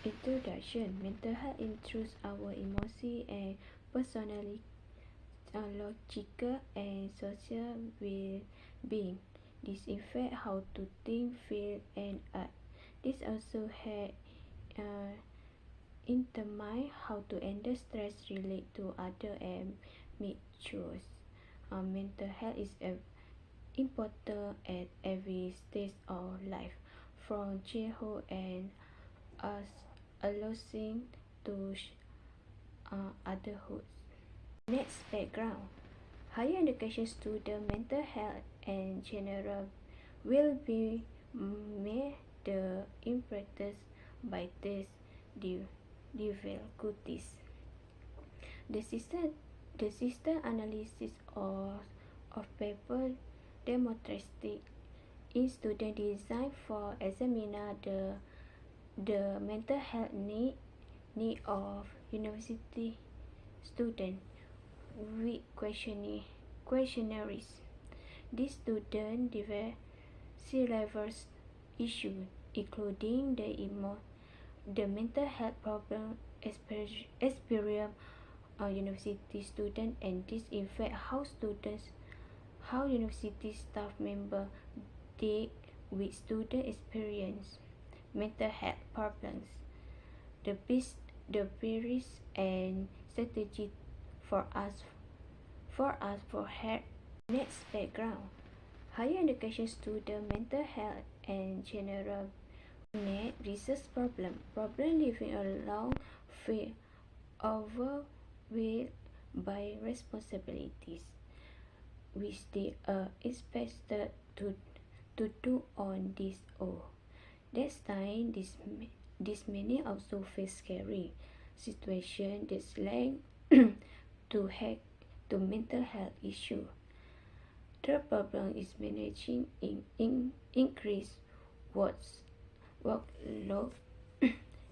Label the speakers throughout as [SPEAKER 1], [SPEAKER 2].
[SPEAKER 1] Introduction. Mental health includes our emotional and personality, logical and social well-being. This affects how to think, feel, and act. This also has uh, determine how to handle stress, relate to others, and make choices. Mental health is important at every stage of life, from childhood and as adolescent to adulthood. Next, background. Higher education student mental health and general well-being may the impacted by this difficulties. The system, the system analysis of paper demonstrated in student design for examiner the mental health need of university student with questionnaires. These students develop serious issues, including the mental health problem experience university student, and this affect how university staff member deal with student experience mental health problems. The best the barriers and strategy for us for help. Next, background. Higher education student mental health and general net research problem living alone feel overwhelmed by responsibilities which they are expected to do on this own. That's time this many also face scary situation that link to health to mental health issue. The problem is managing increase works workload.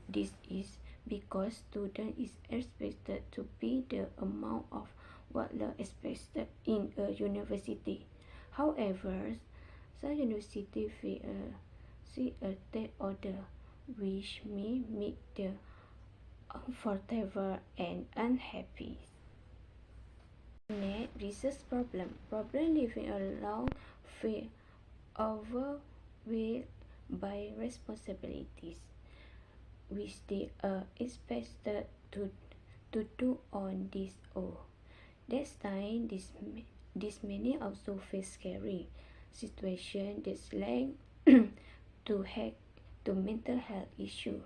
[SPEAKER 1] This is because student is expected to be the amount of workload expected in a university. However, some university see a take order which may make the uncomfortable and unhappy. Net research problem living alone feel overwhelmed by responsibilities which they are expected to do on this own. That's time this many also face scary situation that link to health to mental health issue.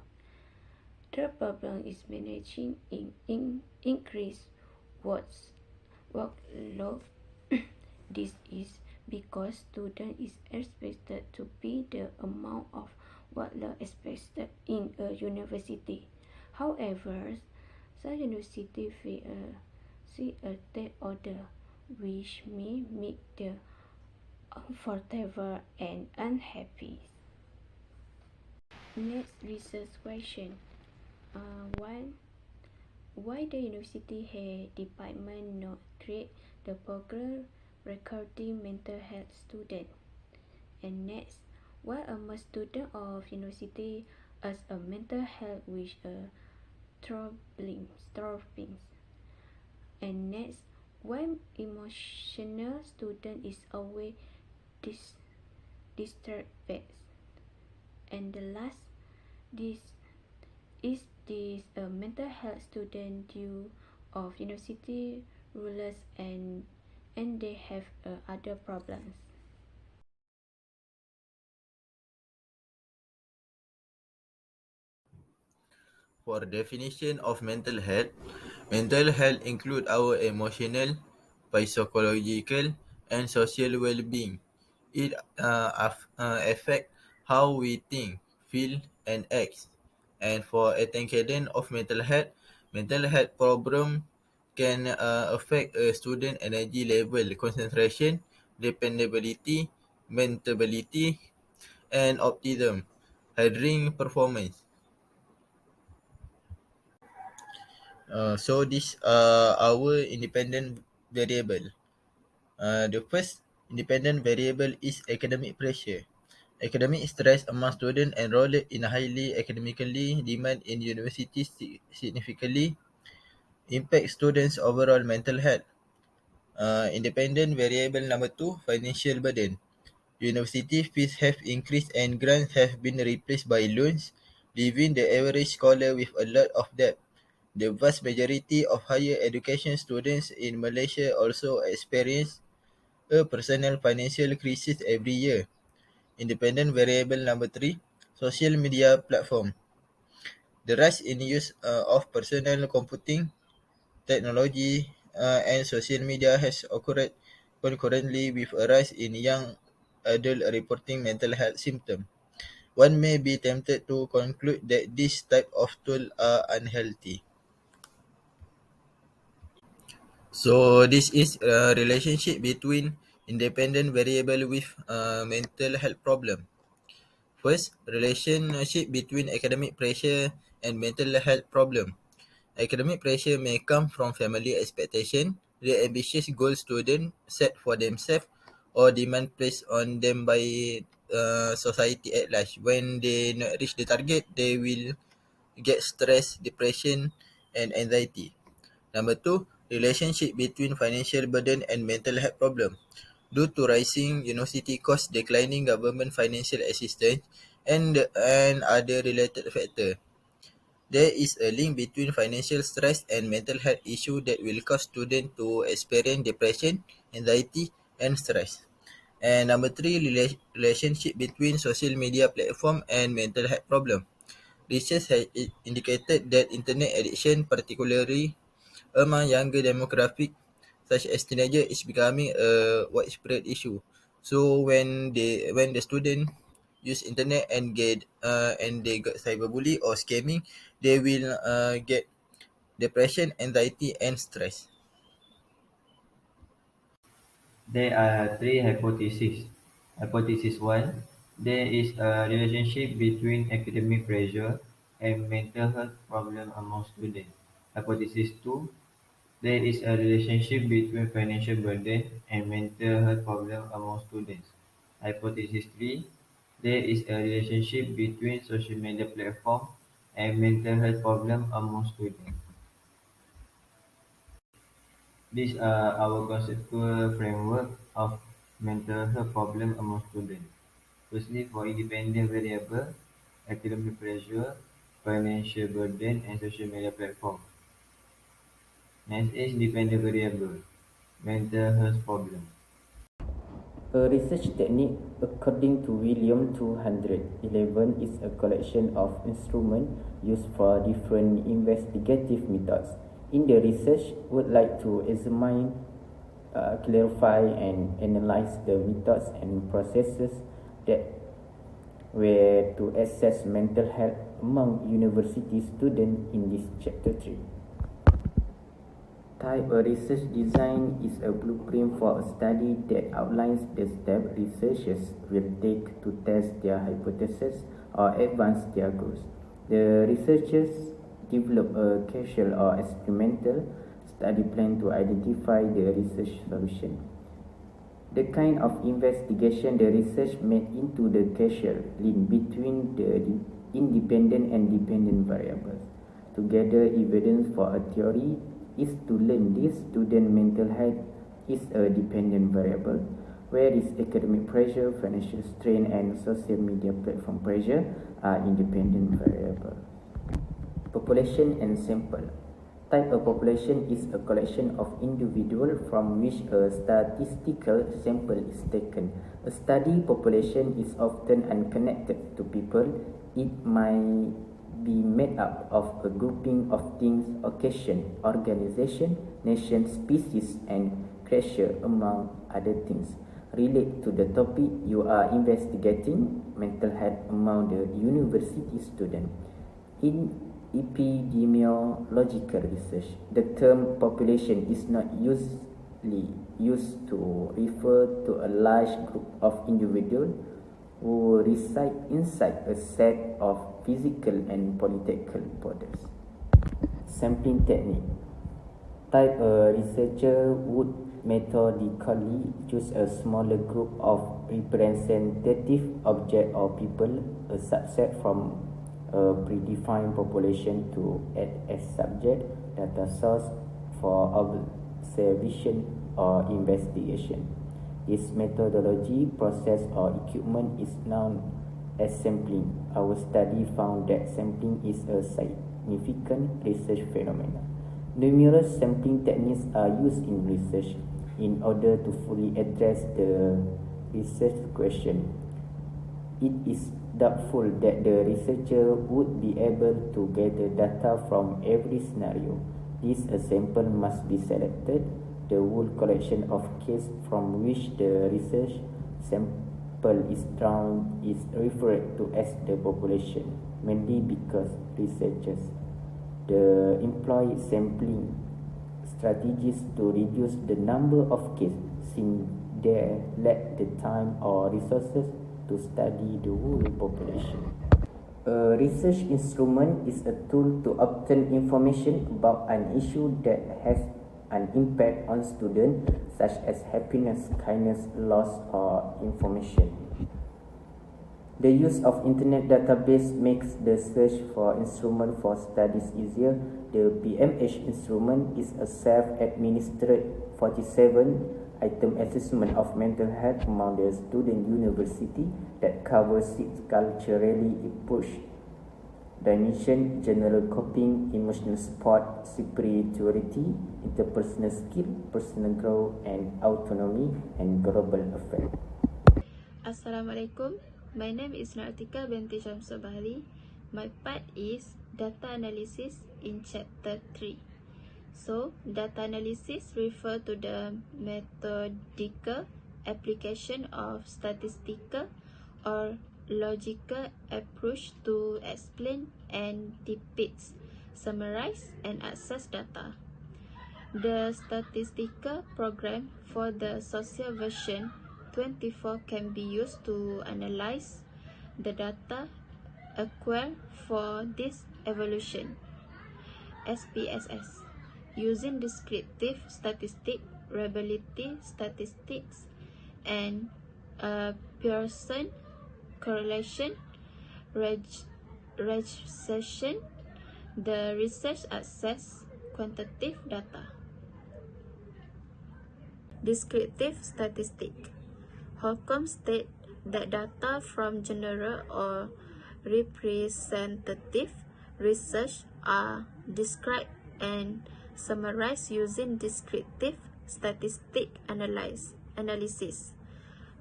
[SPEAKER 1] The problem is managing increase works workload. This is because student is expected to be the amount of workload expected in a university. However, some university see a take order which may make the uncomfortable and unhappy. Next research question. One, why the university head department not create the program recording mental health student? And next, why are most student of university as a mental health with a troubling? And next, why emotional student is always disturbed? And the last, this is this a mental health student due of university rulers and they have other problems.
[SPEAKER 2] For definition of mental health include our emotional, psychological, and social well-being. It affect how we think, feel, and act. And for attention of mental health problem can affect a student energy level, concentration, dependability, mentability, and optimism, hindering performance. So these are our independent variable. The first independent variable is academic pressure. Academic stress among students enrolled in highly academically demand in universities significantly impact students' overall mental health. Independent variable number two, financial burden. University fees have increased and grants have been replaced by loans, leaving the average scholar with a lot of debt. The vast majority of higher education students in Malaysia also experience a personal financial crisis every year. Independent variable number three, social media platform. The rise in use of personal computing technology and social media has occurred concurrently with a rise in young adult reporting mental health symptoms. One may be tempted to conclude that this type of tools are unhealthy. So this is a relationship between independent variable with mental health problem. First, relationship between academic pressure and mental health problem. Academic pressure may come from family expectation, the ambitious goal students set for themselves, or demand placed on them by society at large. When they not reach the target, they will get stress, depression, and anxiety. Number two, relationship between financial burden and mental health problem. Due to rising university costs, declining government financial assistance, and other related factors, there is a link between financial stress and mental health issue that will cause students to experience depression, anxiety, and stress. And number three, relationship between social media platform and mental health problem. Research has indicated that internet addiction, particularly among younger demographic such as teenagers, is becoming a widespread issue. So when the student use internet and they got cyberbully or scamming, they will get depression, anxiety, and stress.
[SPEAKER 3] There are three hypotheses. Hypothesis 1, there is a relationship between academic pressure and mental health problem among students. Hypothesis 2, there is a relationship between financial burden and mental health problem among students. Hypothesis 3, there is a relationship between social media platform and mental health problem among students. These are our conceptual framework of mental health problem among students. Firstly, for independent variable, academic pressure, financial burden, and social media platform. Next is dependent variable, mental health problem.
[SPEAKER 4] A research technique, according to William 211, is a collection of instruments used for different investigative methods. In the research, would like to examine, clarify, and analyze the methods and processes that were to assess mental health among university students in this chapter 3. Type A research design is a blueprint for a study that outlines the steps researchers will take to test their hypotheses or advance their goals. The researchers develop a causal or experimental study plan to identify the research solution. The kind of investigation the research made into the causal link between the independent and dependent variables. To gather evidence for a theory is to learn this student mental health is a dependent variable, whereas academic pressure, financial strain, and social media platform pressure are independent variables. Population and sample. Type A population is a collection of individuals from which a statistical sample is taken. A study population is often unconnected to people. It might be made up of a grouping of things, occasion, organization, nation, species, and creature, among other things. Relate to the topic you are investigating, mental health among the university student. In epidemiological research, the term population is not usually used to refer to a large group of individuals who reside inside a set of physical and political borders. Sampling technique. type, a researcher would methodically choose a smaller group of representative objects or people, a subset from a predefined population, to act as subject data source for observation or investigation. This methodology, process, or equipment is known as sampling. Our study found that sampling is a significant research phenomenon. Numerous sampling techniques are used in research in order to fully address the research question. It is doubtful that the researcher would be able to gather data from every scenario. This a sample must be selected. The whole collection of cases from which the research sample is drawn is referred to as the population, mainly because researchers employ sampling strategies to reduce the number of cases since they lack the time or resources to study the whole population. A research instrument is a tool to obtain information about an issue that has an impact on students, such as happiness, kindness, loss, or information. The use of internet database makes the search for instrument for studies easier. The PMH instrument is a self-administered 47-item assessment of mental health among the student university that covers 6 culturally approach dimension: general coping, emotional support, superiority, interpersonal skill, personal growth and autonomy, and global effect.
[SPEAKER 1] Assalamualaikum. My name is Nartika binti Syamsul Bahri. My part is data analysis in chapter 3. So, data analysis refer to the methodical application of statistical or logical approach to explain and depict, summarize and access data. The statistical program for the social version 24 can be used to analyze the data acquired for this evaluation. SPSS, using descriptive statistics, reliability statistics, and Pearson correlation regression, the research access quantitative data. Descriptive statistics. Holcomb states that data from general or representative research are described and summarized using descriptive statistic analysis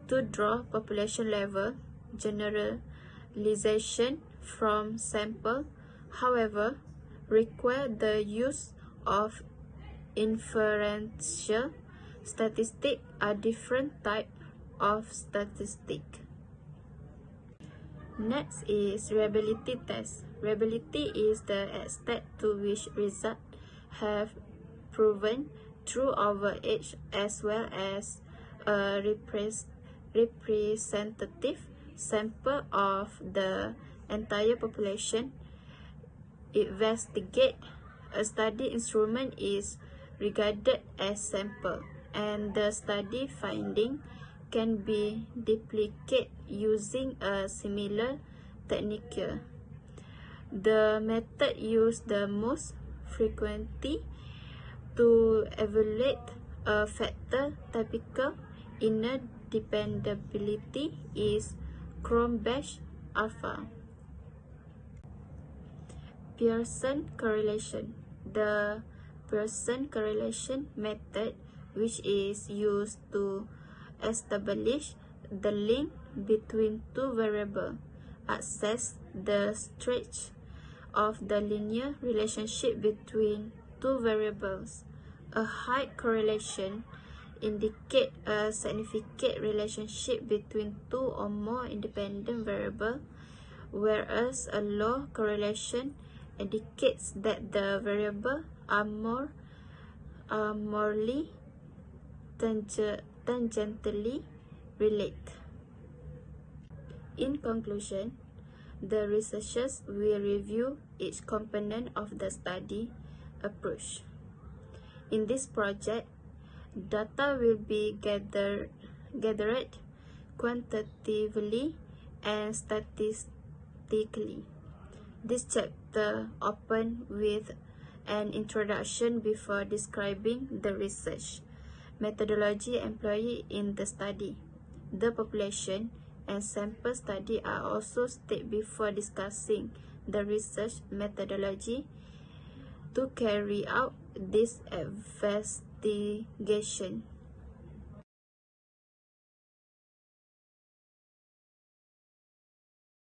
[SPEAKER 1] to draw population level generalization from sample. However, require the use of inferential statistics, are different type of statistic. Next is reliability test. Reliability is the extent to which results have proven true over age as well as a representative sample of the entire population. Investigate. A study instrument is regarded as sample, and the study finding can be duplicated using a similar technique. The method used the most frequently to evaluate a factor typical inner dependability is Cronbach alpha. Pearson correlation. The Pearson correlation method, which is used to establish the link between two variables, assess the strength of the linear relationship between two variables. A high correlation indicates a significant relationship between two or more independent variables, whereas a low correlation indicates that the variables are morely tangentially related. In conclusion, the researchers will review each component of the study approach. In this project, data will be gathered quantitatively and statistically. This chapter opens with an introduction before describing the research methodology employed in the study. The population and sample study are also stated before discussing the research methodology to carry out this investigation.